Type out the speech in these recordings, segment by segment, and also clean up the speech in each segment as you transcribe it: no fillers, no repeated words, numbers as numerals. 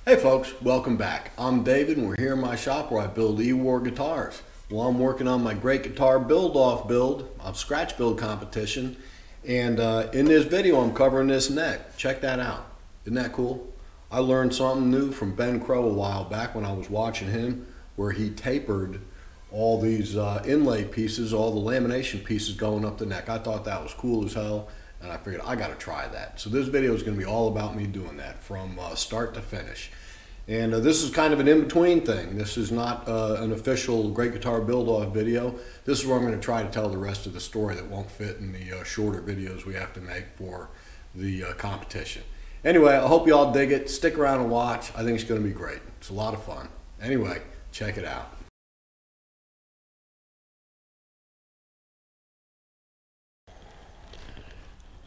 Hey folks, welcome back. I'm David and we're here in my shop where I build E-War guitars. Well, I'm working on my great guitar build-off build of scratch build competition, and in this video I'm covering this neck. Check that out. Isn't that cool? I learned something new from Ben Crow a while back when I was watching him, where he tapered all these inlay pieces, all the lamination pieces going up the neck. I thought that was cool as hell, and I figured I gotta try that. So this video is gonna be all about me doing that from start to finish. And this is kind of an in-between thing. This is not an official Great Guitar Build-Off video. This is where I'm going to try to tell the rest of the story that won't fit in the shorter videos we have to make for the competition. Anyway, I hope you all dig it. Stick around and watch. I think it's going to be great. It's a lot of fun. Anyway, check it out.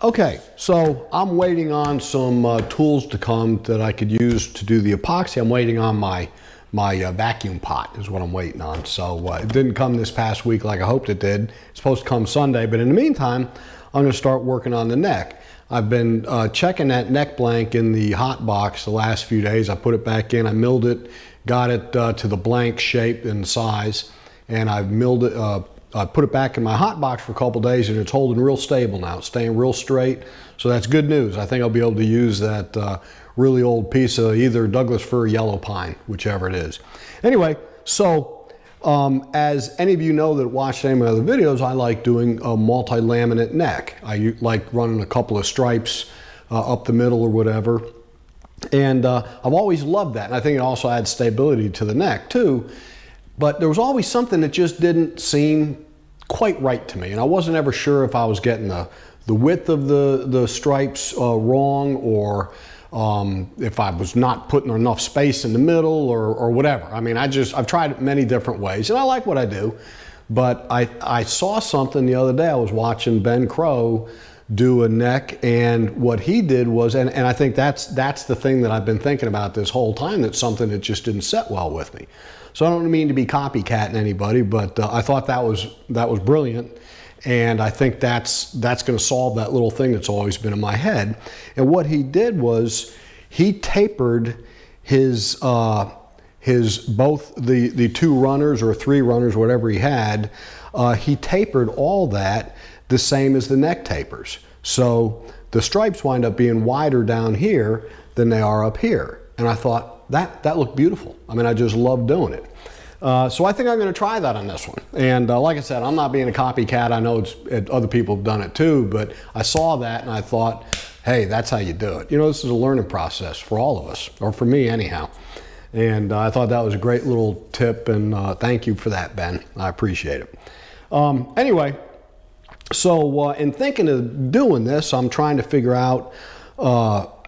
Okay, so I'm waiting on some tools to come that I could use to do the epoxy. I'm waiting on my vacuum pot is what I'm waiting on. So it didn't come this past week like I hoped it did. It's supposed to come Sunday, but in the meantime, I'm going to start working on the neck. I've been checking that neck blank in the hot box the last few days. I put it back in, I milled it, got it to the blank shape and size, and I've milled it, I put it back in my hot box for a couple days and it's holding real stable now. It's staying real straight. So that's good news. I think I'll be able to use that really old piece of either Douglas fir or yellow pine, whichever it is. Anyway, so as any of you know that watched any of my other videos, I like doing a multi-laminate neck. I like running a couple of stripes up the middle or whatever. And I've always loved that. And I think it also adds stability to the neck too. But there was always something that just didn't seem quite right to me, and I wasn't ever sure if I was getting the width of the stripes wrong, or if I was not putting enough space in the middle, or whatever. I mean, I've tried it many different ways, and I like what I do, but I saw something the other day. I was watching Ben Crow do a neck, and what he did was, and I think that's the thing that I've been thinking about this whole time, that's something that just didn't set well with me. So I don't mean to be copycatting anybody, but I thought that was brilliant, and I think that's going to solve that little thing that's always been in my head. And what he did was he tapered his both the two runners or three runners, whatever he had. He tapered all that the same as the neck tapers. So the stripes wind up being wider down here than they are up here. And I thought, that looked beautiful. I mean, I just love doing it. So I think I'm going to try that on this one. And like I said, I'm not being a copycat. I know other people have done it too, but I saw that and I thought, hey, that's how you do it. You know, this is a learning process for all of us, or for me anyhow. And I thought that was a great little tip, and thank you for that, Ben. I appreciate it. Anyway, so in thinking of doing this, I'm trying to figure out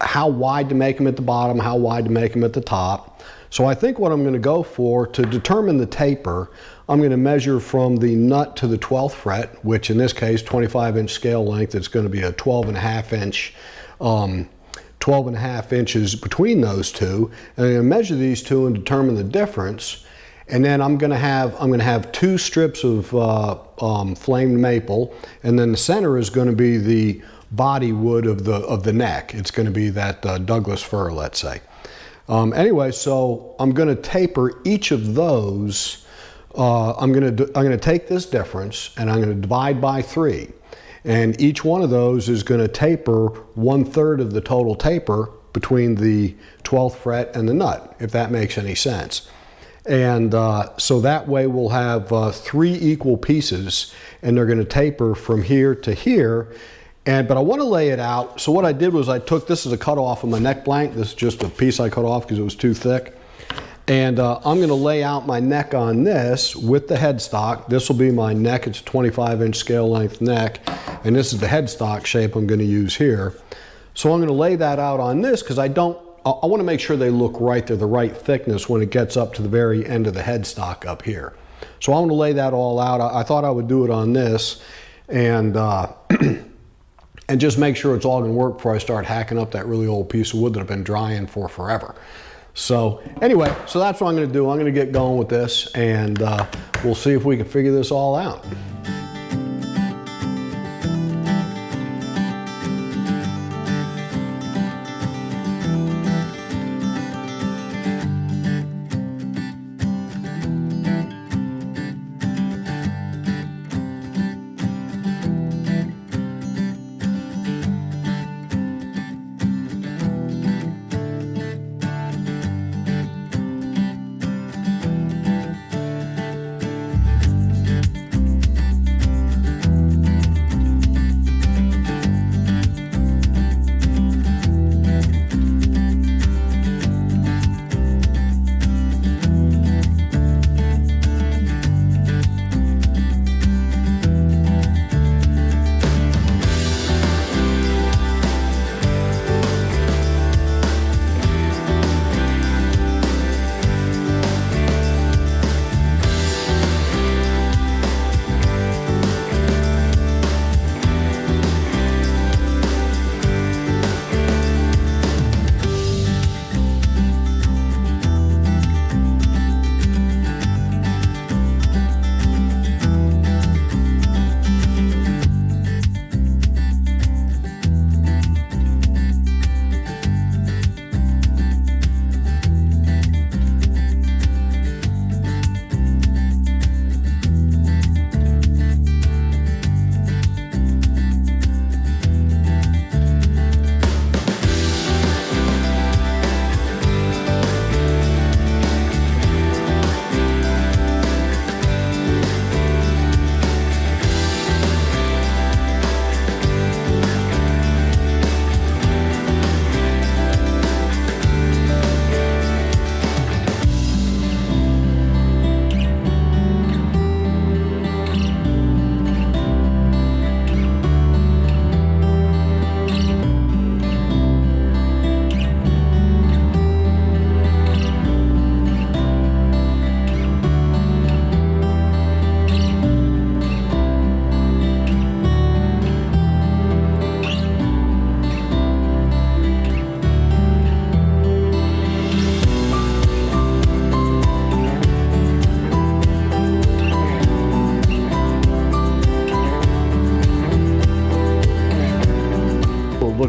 how wide to make them at the bottom, how wide to make them at the top. So I think what I'm going to go for, to determine the taper, I'm going to measure from the nut to the 12th fret, which in this case, 25-inch scale length, it's going to be a 12.5 inch, 12.5 inches between those two. And I'm going to measure these two and determine the difference. And then I'm going to have two strips of flamed maple, and then the center is going to be the body wood of the neck. It's going to be that Douglas fir, let's say. Anyway, so I'm going to taper each of those. I'm going to take this difference and I'm going to divide by 3, and each one of those is going to taper 1/3 of the total taper between the 12th fret and the nut, if that makes any sense. And so that way we'll have 3 equal pieces, and they're going to taper from here to here. But I want to lay it out. So what I did was I took, this is a cut off of my neck blank. This is just a piece I cut off because it was too thick. And I'm going to lay out my neck on this with the headstock. This will be my neck. It's a 25-inch scale length neck. And this is the headstock shape I'm going to use here. So I'm going to lay that out on this because I want to make sure they look right. They're the right thickness when it gets up to the very end of the headstock up here. So I'm going to lay that all out. I thought I would do it on this, and and just make sure it's all going to work before I start hacking up that really old piece of wood that I've been drying for forever. So anyway, so that's what I'm going to do. I'm going to get going with this, and we'll see if we can figure this all out.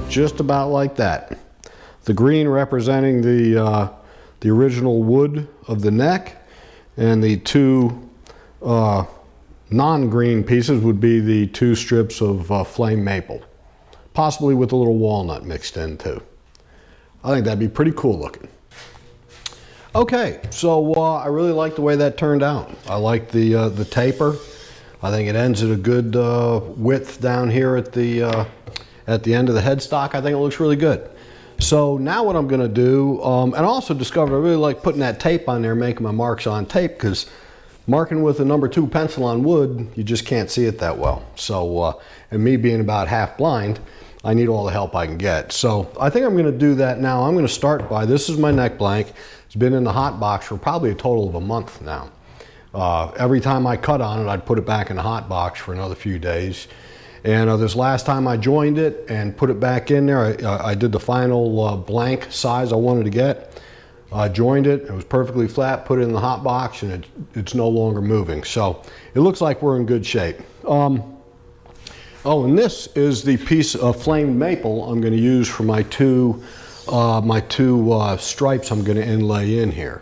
just about like that. The green representing the original wood of the neck, and the two non-green pieces would be the two strips of flame maple, possibly with a little walnut mixed in too. I think that'd be pretty cool looking. Okay, so I really like the way that turned out. I like the taper. I think it ends at a good width down here at the end of the headstock. I think it looks really good. So now what I'm going to do, and I also discovered I really like putting that tape on there, making my marks on tape, because marking with a number 2 pencil on wood, you just can't see it that well. So, and me being about half blind, I need all the help I can get. So I think I'm going to do that now. I'm going to start by, this is my neck blank. It's been in the hot box for probably a total of a month now. Every time I cut on it, I'd put it back in the hot box for another few days. And this last time I joined it and put it back in there, I did the final blank size I wanted to get. I joined it, it was perfectly flat, put it in the hot box, and it's no longer moving. So it looks like we're in good shape. Oh, and this is the piece of flamed maple I'm going to use for my two stripes I'm going to inlay in here.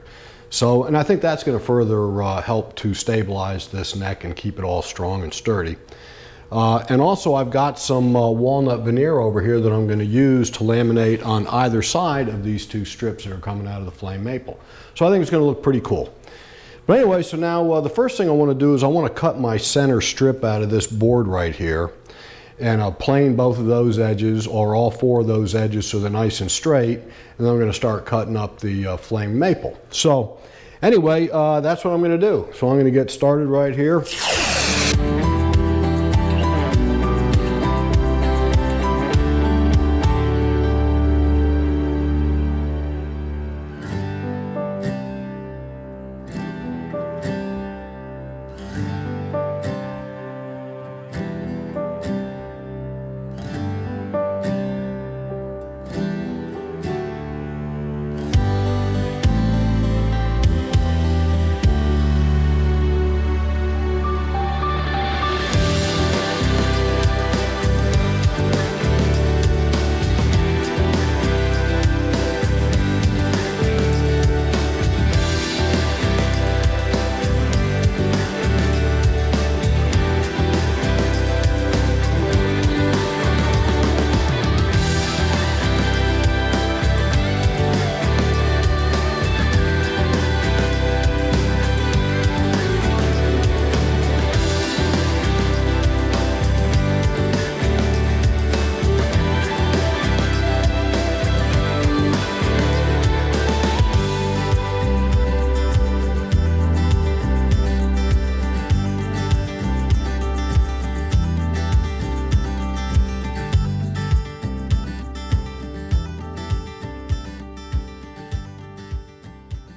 So, and I think that's going to further help to stabilize this neck and keep it all strong and sturdy. And also I've got some walnut veneer over here that I'm going to use to laminate on either side of these two strips that are coming out of the flame maple. So I think it's going to look pretty cool. But anyway, so now the first thing I want to do is I want to cut my center strip out of this board right here. And I'll plane both of those edges, or all 4 of those edges, so they're nice and straight. And then I'm going to start cutting up the flame maple. So anyway, that's what I'm going to do. So I'm going to get started right here.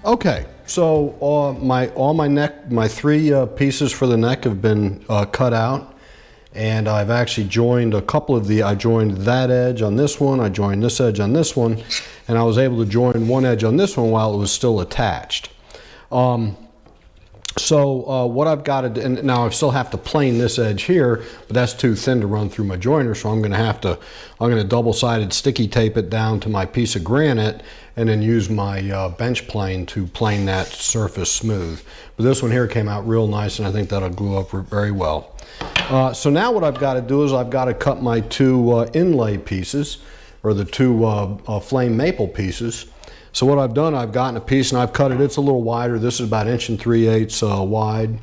Okay, so all my 3 pieces for the neck have been cut out, and I've actually joined a couple of I joined that edge on this one, I joined this edge on this one, and I was able to join one edge on this one while it was still attached. What I've got to do, and now I still have to plane this edge here, but that's too thin to run through my joiner, so I'm going to double-sided sticky tape it down to my piece of granite, and then use my bench plane to plane that surface smooth. But this one here came out real nice, and I think that'll glue up very well. So now what I've got to do is I've got to cut my 2 inlay pieces, or the 2 flame maple pieces. So what I've done, I've gotten a piece and I've cut it. It's a little wider. This is about 1 3/8 wide,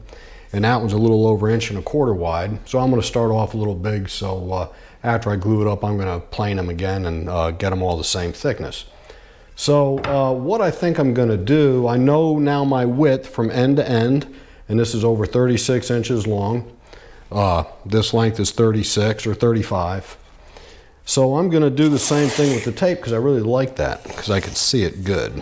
and that one's a little over 1 1/4 wide. So I'm going to start off a little big. So after I glue it up, I'm going to plane them again and get them all the same thickness. So what I think I'm going to do, I know now my width from end to end, and this is over 36 inches long. This length is 36 or 35. So I'm going to do the same thing with the tape because I really like that, because I can see it good.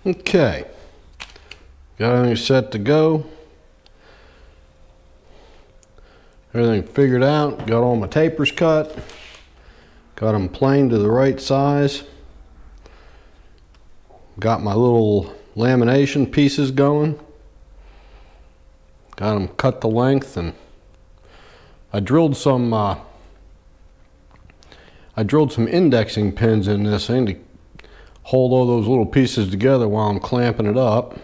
Okay, got everything set to go. Everything figured out, got all my tapers cut, got them planed to the right size, got my little lamination pieces going, got them cut the length, and I drilled some indexing pins in this thing to hold all those little pieces together while I'm clamping it up.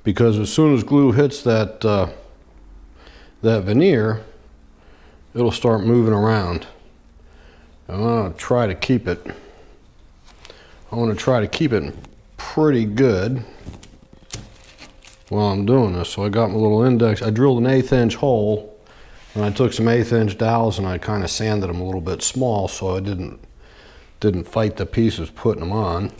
Because as soon as glue hits that veneer, it'll start moving around. I want to try to keep it. Pretty good while I'm doing this. So I got my little index. I drilled an 1/8 inch hole, and I took some 1/8 inch dowels and I kind of sanded them a little bit small, so I didn't fight the pieces putting them on.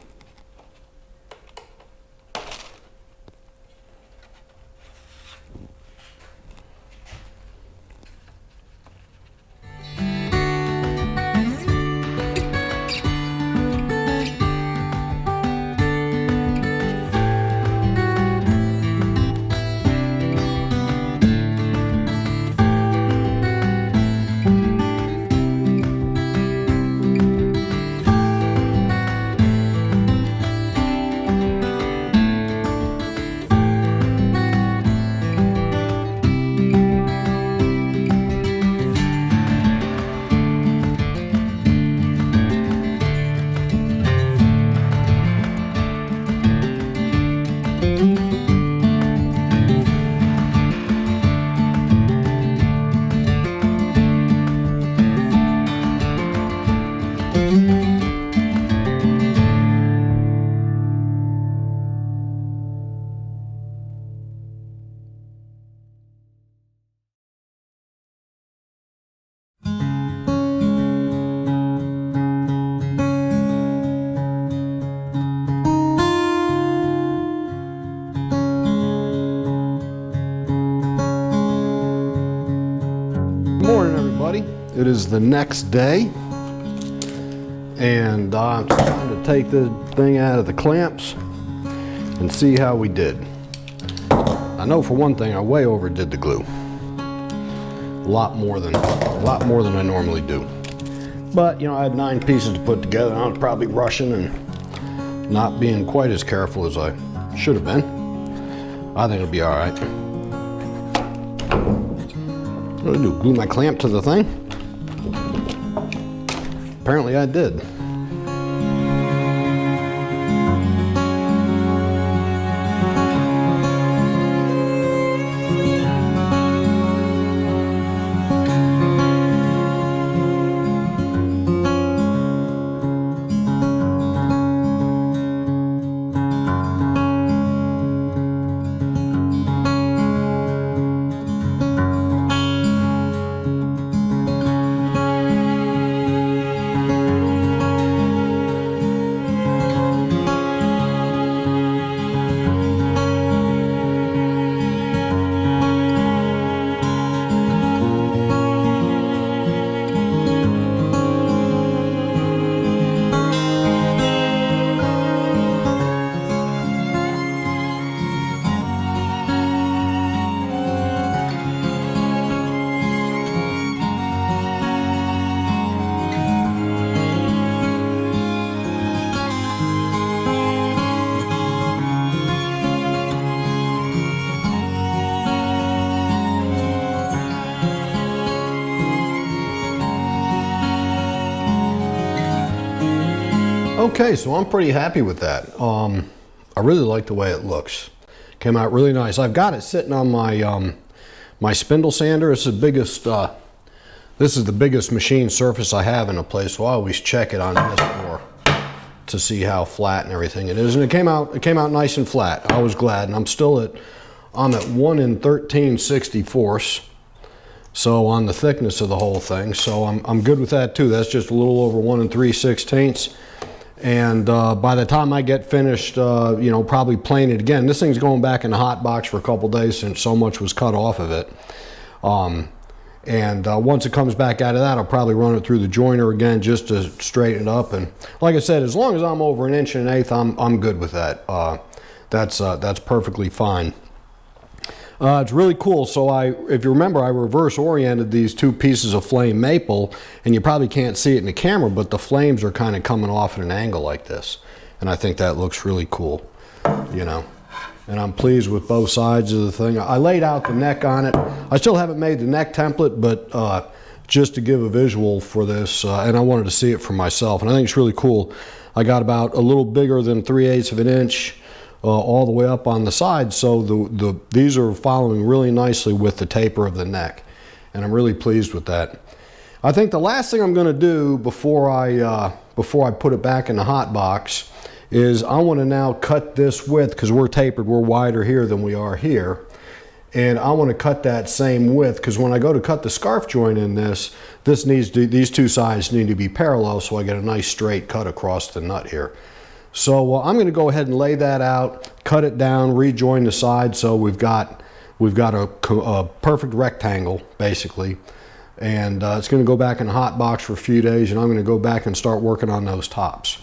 It is the next day, and I'm trying to take this thing out of the clamps and see how we did. I know for one thing I way overdid the glue. A lot more than I normally do. But you know, I had 9 pieces to put together, and I was probably rushing and not being quite as careful as I should have been. I think it'll be all right. What do I do? Glue my clamp to the thing? Apparently I did. Okay, so I'm pretty happy with that. I really like the way it looks. Came out really nice. I've got it sitting on my my spindle sander. This is the biggest machine surface I have in a place, so I always check it on this floor to see how flat and everything it is. And it came out nice and flat. I was glad, and I'm at 1 13/64. So on the thickness of the whole thing, so I'm good with that too. That's just a little over 1 3/16. And by the time I get finished, you know, probably planing it again. This thing's going back in the hot box for a couple days since so much was cut off of it. And once it comes back out of that, I'll probably run it through the joiner again just to straighten it up. And like I said, as long as I'm over 1.125 inches, I'm good with that. That's perfectly fine. It's really cool. So if you remember, I reverse oriented these two pieces of flame maple, and you probably can't see it in the camera, but the flames are kind of coming off at an angle like this. And I think that looks really cool, you know. And I'm pleased with both sides of the thing. I laid out the neck on it. I still haven't made the neck template, but just to give a visual for this, and I wanted to see it for myself. And I think it's really cool. I got about a little bigger than 3/8 of an inch all the way up on the side, so these are following really nicely with the taper of the neck, and I'm really pleased with that. I think the last thing I'm going to do before I put it back in the hot box is I want to now cut this width, because we're tapered, we're wider here than we are here, and I want to cut that same width, because when I go to cut the scarf joint in this these two sides need to be parallel, so I get a nice straight cut across the nut here. So I'm going to go ahead and lay that out, cut it down, rejoin the sides, so we've got a perfect rectangle basically, and it's going to go back in the hot box for a few days, and I'm going to go back and start working on those tops.